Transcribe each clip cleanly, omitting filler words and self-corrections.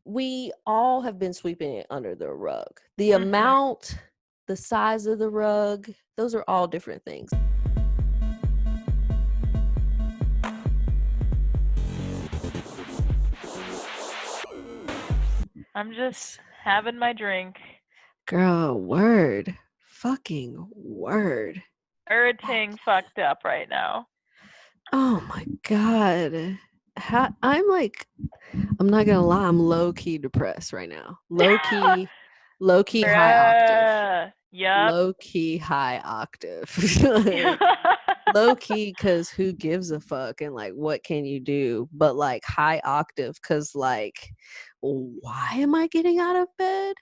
we all have been sweeping it under the rug. The amount, the size of the rug, those are all different things. I'm just having my drink. Girl, word. Fucking word. Everything fucked up right now. Oh my God. I'm not gonna lie, I'm low-key depressed right now. Low-key high octave. Yep. Low-key high octave. Like, low-key because who gives a fuck and like what can you do? But like high octave because like why am I getting out of bed?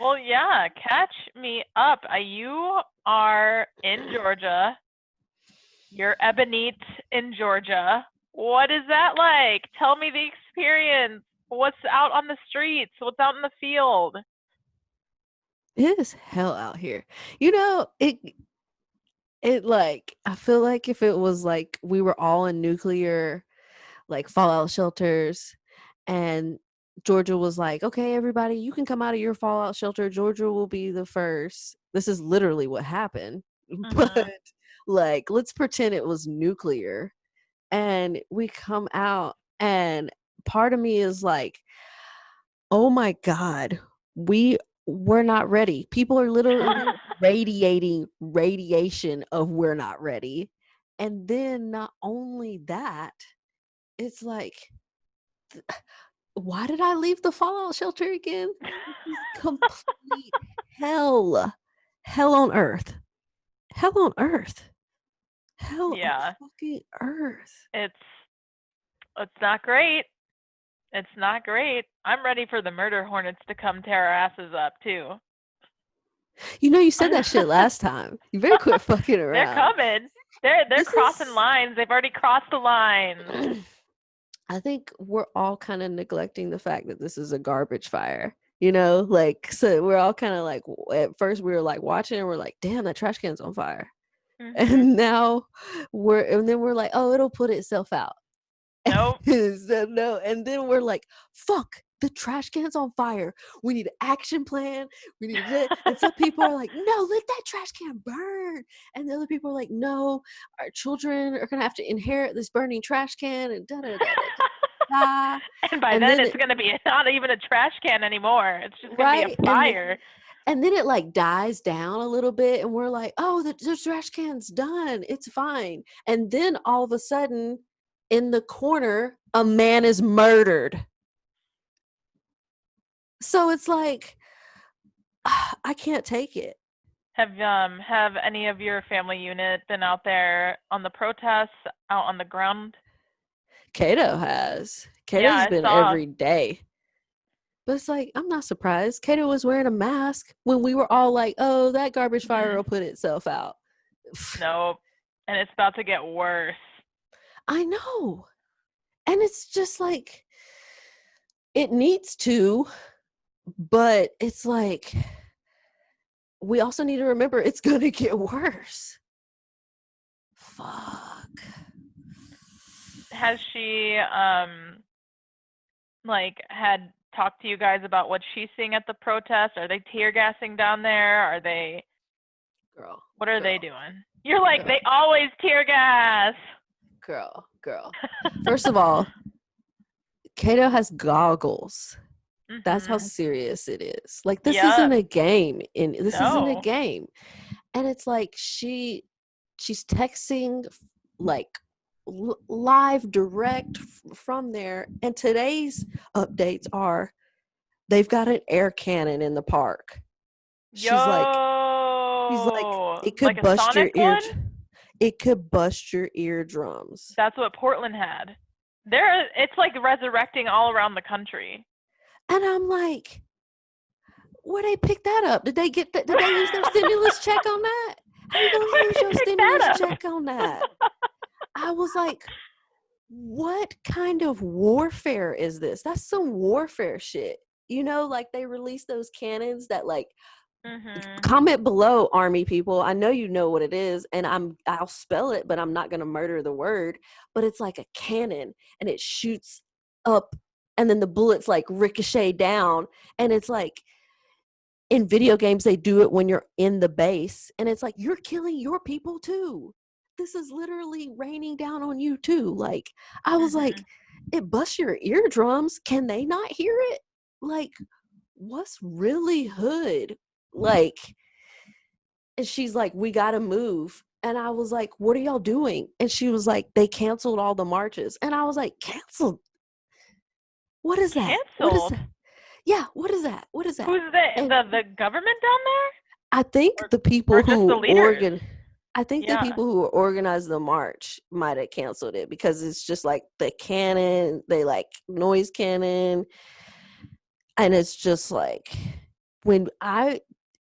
Well, yeah, catch me up. You are in Georgia. You're Ebonite in Georgia. What is that like? Tell me the experience. What's out on the streets? What's out in the field? It is hell out here. You know, it like I feel like if it was like we were all in nuclear like fallout shelters and Georgia was like, okay, everybody, you can come out of your fallout shelter. Georgia will be the first. This is literally what happened. But like, let's pretend it was nuclear. And we come out, and part of me is like, oh my God, we're not ready. People are literally radiating radiation of we're not ready. And then not only that, it's like, why did I leave the fallout shelter again? This is complete hell. Hell on earth. Hell on earth. Hell on fucking earth. It's not great. It's not great. I'm ready for the murder hornets to come tear our asses up too. You know, you said that shit last time. You better quit fucking around. They're coming. They're crossing lines. They've already crossed the line. I think we're all kind of neglecting the fact that this is a garbage fire. You know, like, so we're all kind of like, at first we were like watching and we're like, damn, that trash can's on fire. And now then we're like, oh, it'll put itself out. Nope. So, no. And then we're like, fuck, the trash can's on fire. We need an action plan. We need it. And some people are like, no, let that trash can burn. And the other people are like, no, our children are gonna have to inherit this burning trash can and da da da da. And by then it's gonna be not even a trash can anymore. It's just gonna be a fire. And then it like dies down a little bit and we're like, oh, the trash can's done. It's fine. And then all of a sudden, in the corner, a man is murdered. So it's like, I can't take it. Have any of your family unit been out there on the protests, out on the ground? Kato has. Kato's been every day. But it's like, I'm not surprised. Kato was wearing a mask when we were all like, oh, that garbage fire will put itself out. Nope. And it's about to get worse. I know. And it's just like, it needs to, but it's like, we also need to remember it's going to get worse. Fuck. Has she, had talked to you guys about what she's seeing at the protest? Are they tear gassing down there? Are they, what are they doing? You're like, they always tear gas. Girl. First of all, Kato has goggles. That's how serious it is. Like, this isn't a game. This isn't a game. And it's like she's texting like live direct from there. And today's updates are they've got an air cannon in the park. She's like, it could like bust your ear. It could bust your eardrums. That's what Portland had. It's like resurrecting all around the country. And I'm like, where they pick that up? Did they get that? Did they use their stimulus check on that? How you gonna use your stimulus check on that? I was like, what kind of warfare is this? That's some warfare shit. You know, like they released those cannons that like Mhm. Comment below, army people. I know you know what it is, and I'll spell it, but I'm not gonna murder the word. But it's like a cannon, and it shoots up, and then the bullets like ricochet down, and it's like in video games they do it when you're in the base, and it's like you're killing your people too. This is literally raining down on you too. Like I was like, Mhm. it busts your eardrums. Can they not hear it? Like, what's really hood? Like, and she's like, we gotta move. And I was like, what are y'all doing? And she was like, they canceled all the marches. And I was like, canceled? What is that? What is Canceled. that? Yeah, what is that? What is that? Who's the And the government down there, I think the or people just the who leaders? Yeah. organized the march might have canceled it because it's just like the cannon, they like noise cannon, and it's just like when I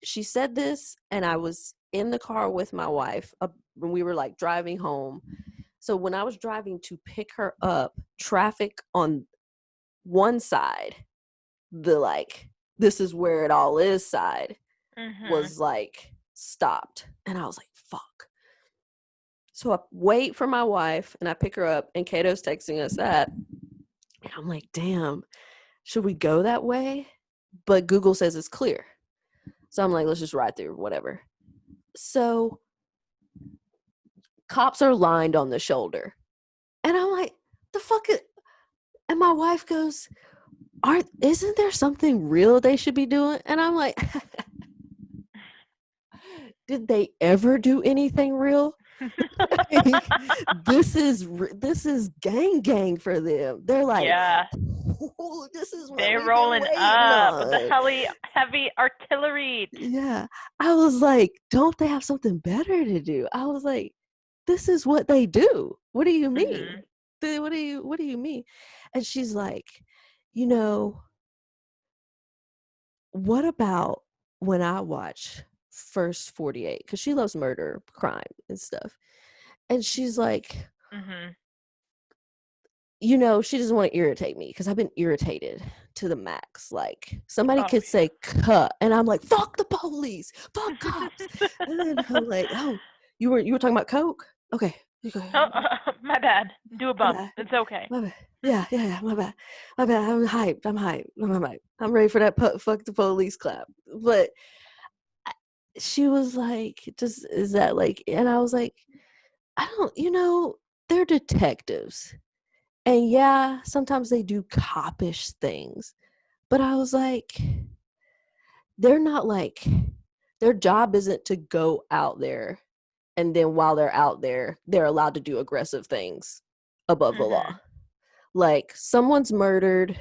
she said this and I was in the car with my wife when we were like driving home. So when I was driving to pick her up, traffic on one side, the like this is where it all is side, Mhm. was like stopped, and I was like fuck. So I wait for my wife and I pick her up, and Kato's texting us that, and I'm like, damn, should we go that way? But Google says it's clear. So I'm like, let's just ride through, whatever. So cops are lined on the shoulder. And I'm like, the fuck is, and my wife goes, isn't there something real they should be doing? And I'm like, did they ever do anything real? This is gang for them. They're like, Yeah. oh, this is what They're we've been rolling waiting up with the on. heavy artillery. Yeah. I was like, don't they have something better to do? I was like, this is what they do. What do you mean? Mhm. What do you mean? And she's like, you know, what about when I watch First 48? Because she loves murder, crime, and stuff. And she's like, Mhm. she doesn't want to irritate me because I've been irritated to the max. Like somebody Oh could say cut, and I'm like, fuck the police, fuck cops. And then I'm like, oh, you were talking about coke? Okay, oh, my bad. Do a my bump. bad, It's okay. my bad. Yeah, my bad, my bad. I'm hyped. I'm ready for that fuck the police clap. But she was like, just is that like? And I was like, I don't, they're detectives. And yeah, sometimes they do copish things. But I was like, they're not like, their job isn't to go out there and then while they're out there, they're allowed to do aggressive things above the law. Mhm. Like someone's murdered,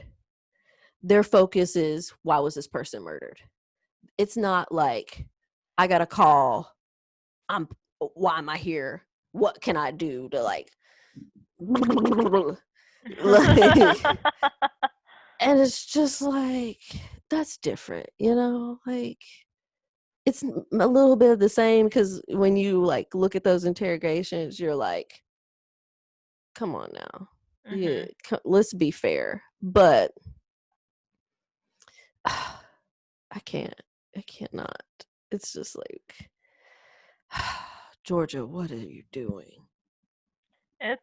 their focus is why was this person murdered? It's not like I got a call, I'm why am I here? What can I do to like like and it's just like that's different, like it's a little bit of the same because when you like look at those interrogations you're like come on now, yeah, Mhm. let's be fair, but I can't, I cannot. It's just like Georgia, what are you doing? It's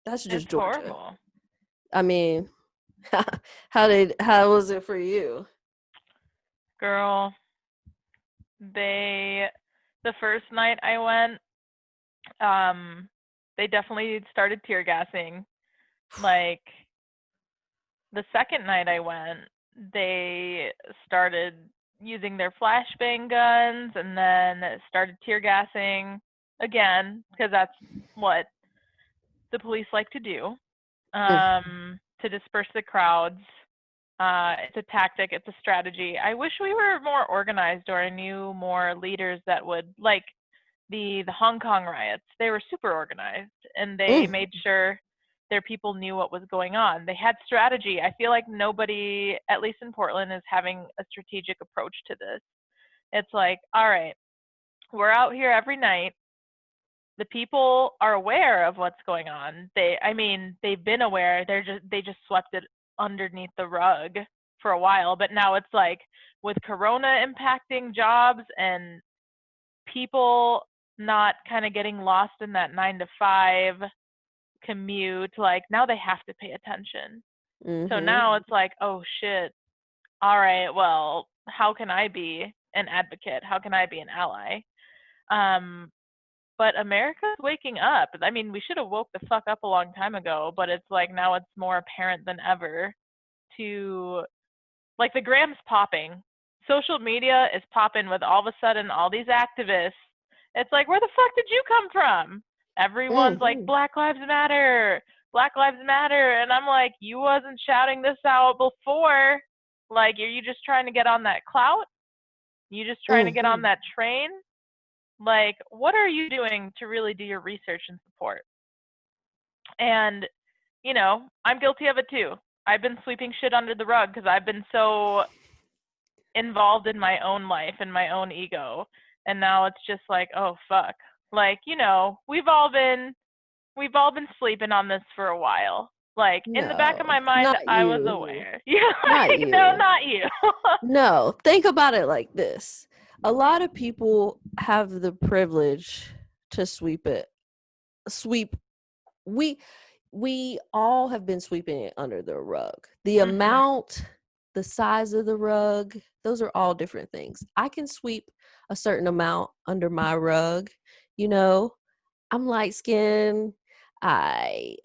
That's it's just Georgia. horrible. I mean, how was it for you? Girl, the first night I went, um, they definitely started tear gassing. Like the second night I went, they started using their flashbang guns and then started tear gassing again because that's what the police like to do, Mm. to disperse the crowds. It's a tactic, it's a strategy. I wish we were more organized, or I knew more leaders that would, like the Hong Kong riots. They were super organized and they Mm. made sure their people knew what was going on. They had strategy. I feel like nobody, at least in Portland, is having a strategic approach to this. It's like, all right, we're out here every night. The people are aware of what's going on. I mean, they've been aware. They just swept it underneath the rug. for a while, but now it's like with Corona impacting jobs and people not kind of getting lost in that 9 to 5 commute, like now they have to pay attention. So now it's like, oh shit, all right, well, how can I be an advocate? How can I be an ally? But America's waking up. I mean, we should have woke the fuck up a long time ago, but it's like now it's more apparent than ever to, like, the gram's popping. Social media is popping with all of a sudden all these activists. It's like, where the fuck did you come from? Everyone's like, Black Lives Matter, Black Lives Matter. And I'm like, you wasn't shouting this out before. Like, are you just trying to get on that clout? You just trying to get on that train? Like, what are you doing to really do your research and support? And, you know, I'm guilty of it too. I've been sweeping shit under the rug because I've been so involved in my own life and my own ego. And now it's just like, oh, fuck. Like, you know, we've all been sleeping on this for a while. Like, in the back of my mind, I was aware. Yeah, like, no, not you. No, think about it like this. A lot of people have the privilege to sweep. We all have been sweeping it under the rug. The amount, the size of the rug, those are all different things. I can sweep a certain amount under my rug. You know, I'm light skinned. I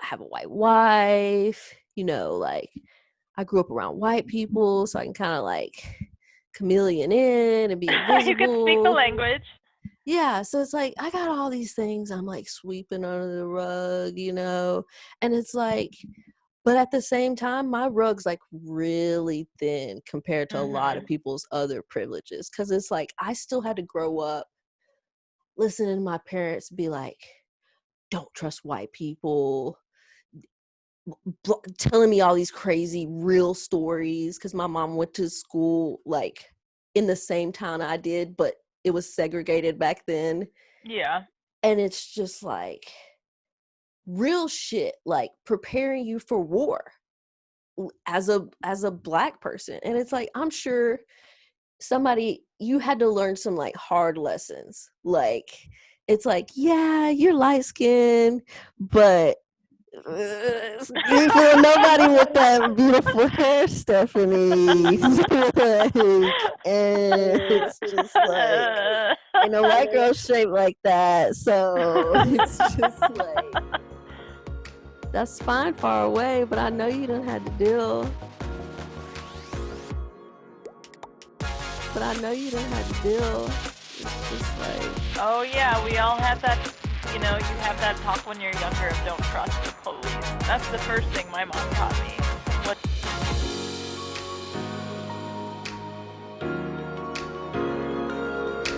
have a white wife. You know, like, I grew up around white people, so I can kind of like chameleon in and be invisible. You can speak the language. Yeah, so it's like I got all these things I'm like sweeping under the rug, you know, and it's like, but at the same time, my rug's like really thin compared to a lot of people's other privileges, because it's like I still had to grow up listening to my parents be like, don't trust white people, telling me all these crazy real stories, because my mom went to school like in the same town I did, but it was segregated back then. Yeah. And it's just like real shit, like preparing you for war as a Black person. And it's like, I'm sure you had to learn some like hard lessons. Like, it's like, yeah, you're light skinned, but you feel nobody with that beautiful hair, Stephanie. And it's just like, and a white girl shaped like that, so it's just like, that's fine far away, but I know you don't have to deal. It's just like, oh yeah, we all have that. You know, you have that talk when you're younger of don't trust the police. That's the first thing my mom taught me.